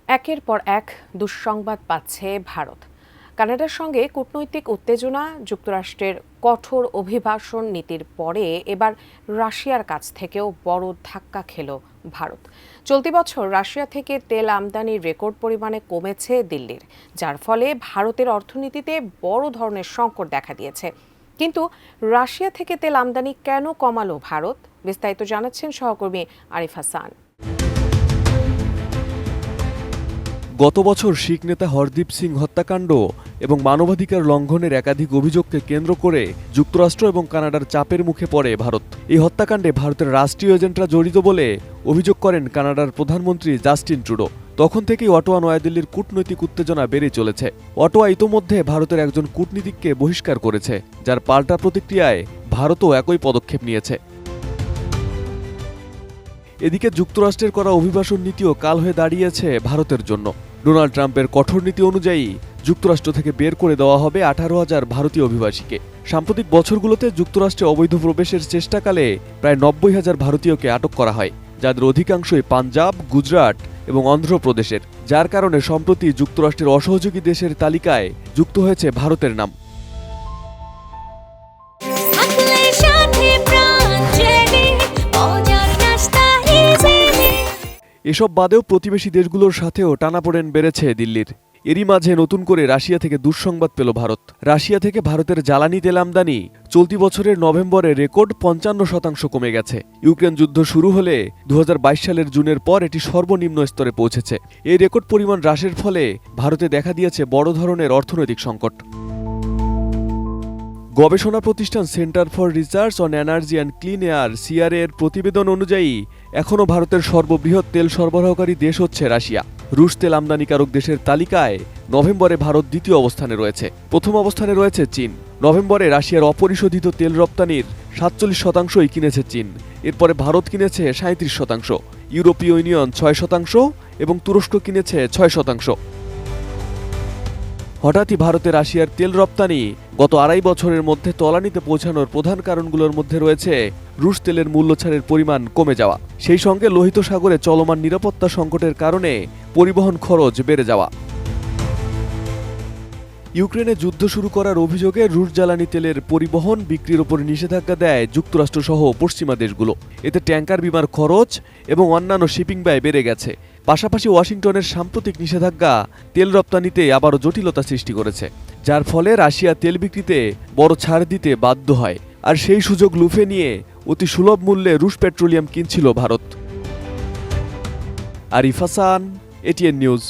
একের পর এক দুঃসংবাদ পাচ্ছে ভারত। কানাডার সঙ্গে কূটনৈতিক উত্তেজনা, যুক্তরাষ্ট্রের কঠোর অভিবাসন নীতির পরে এবার রাশিয়ার কাছ থেকেও বড় ধাক্কা খেল ভারত। চলতি বছর রাশিয়া থেকে তেল আমদানির রেকর্ড পরিমাণে কমেছে দিল্লির, যার ফলে ভারতের অর্থনীতিতে বড় ধরনের সংকট দেখা দিয়েছে। কিন্তু রাশিয়া থেকে তেল আমদানি কেন কমালো ভারত? বিস্তারিত জানাচ্ছেন সহকর্মী আরিফ হাসান। গত বছর শিখ নেতা হরদীপ সিং হত্যাকাণ্ড এবং মানবাধিকার লঙ্ঘনের একাধিক অভিযোগকে কেন্দ্র করে যুক্তরাষ্ট্র এবং কানাডার চাপের মুখে পড়ে ভারত। এই হত্যাকাণ্ডে ভারতের রাষ্ট্রীয় এজেন্টরা জড়িত বলে অভিযোগ করেন কানাডার প্রধানমন্ত্রী জাস্টিন ট্রুডো। তখন থেকেই অটোয়া নয়াদিল্লির কূটনৈতিক উত্তেজনা বেড়ে চলেছে। অটোয়া ইতোমধ্যে ভারতের একজন কূটনীতিককে বহিষ্কার করেছে, যার পাল্টা প্রতিক্রিয়ায় ভারতও একই পদক্ষেপ নিয়েছে। এদিকে যুক্তরাষ্ট্রের করা অভিবাসন নীতিও কাল হয়ে দাঁড়িয়েছে ভারতের জন্য। ডোনাল্ড ট্রাম্পের কঠোর নীতি অনুযায়ী যুক্তরাষ্ট্র থেকে বের করে দেওয়া হবে 18,000 ভারতীয় অভিবাসীকে। সাম্প্রতিক বছরগুলোতে যুক্তরাষ্ট্রে অবৈধ প্রবেশের চেষ্টাকালে প্রায় 90,000 ভারতীয়কে আটক করা হয়, যাদের অধিকাংশই পাঞ্জাব, গুজরাট এবং অন্ধ্রপ্রদেশের, যার কারণে সম্প্রতি যুক্তরাষ্ট্রের অসহযোগী দেশের তালিকায় যুক্ত হয়েছে ভারতের নাম। এসব বাদেও প্রতিবেশী দেশগুলোর সাথেও টানাপোড়েন বেড়েছে দিল্লির। এরই মাঝে নতুন করে রাশিয়া থেকে দুঃসংবাদ পেল ভারত। রাশিয়া থেকে ভারতের জ্বালানি তেল আমদানি চলতি বছরের নভেম্বরে রেকর্ড 55% কমে গেছে। ইউক্রেন যুদ্ধ শুরু হলে 2022 সালের জুনের পর এটি সর্বনিম্ন স্তরে পৌঁছেছে। এই রেকর্ড পরিমাণ হ্রাসের ফলে ভারতে দেখা দিয়েছে বড় ধরনের অর্থনৈতিক সংকট। গবেষণা প্রতিষ্ঠান centre for research on energy and clean air (CRA) এর প্রতিবেদন অনুযায়ী এখনও ভারতের সর্ববৃহৎ তেল সরবরাহকারী দেশ হচ্ছে রাশিয়া। রুশ তেল আমদানিকারক দেশের তালিকায় নভেম্বরে ভারত দ্বিতীয় অবস্থানে রয়েছে। প্রথম অবস্থানে রয়েছে চীন। নভেম্বরে রাশিয়ার অপরিশোধিত তেল রপ্তানির 47%ই কিনেছে চীন। এরপরে ভারত কিনেছে 37%, ইউরোপীয় ইউনিয়ন 6% এবং তুরস্ক কিনেছে 6%। হঠাৎই ভারতে রাশিয়ার তেল রপ্তানি গত 2.5 বছরের মধ্যে তলানিতে পৌঁছানোর প্রধান কারণগুলোর মধ্যে রয়েছে রুশ তেলের মূল্যছাড়ের পরিমাণ কমে যাওয়া, সেই সঙ্গে লোহিত সাগরে চলমান নিরাপত্তা সংকটের কারণে পরিবহন খরচ বেড়ে যাওয়া। ইউক্রেনে যুদ্ধ শুরু করার অভিযোগে রুশ জ্বালানি তেলের পরিবহন বিক্রির ওপর নিষেধাজ্ঞা দেয় যুক্তরাষ্ট্রসহ পশ্চিমা দেশগুলো। এতে ট্যাঙ্কার বিমার খরচ এবং অন্যান্য শিপিং ব্যয় বেড়ে গেছে। পাশাপাশি ওয়াশিংটনের সাম্প্রতিক নিষেধাজ্ঞা তেল রপ্তানিতে আবারও জটিলতা সৃষ্টি করেছে, যার ফলে রাশিয়া তেল বিক্রিতে বড় ছাড় দিতে বাধ্য হয়। আর সেই সুযোগ লুফে নিয়ে অতি সুলভ মূল্যে রুশ পেট্রোলিয়াম কিনছিল ভারত। Arif Hasan, ATN news.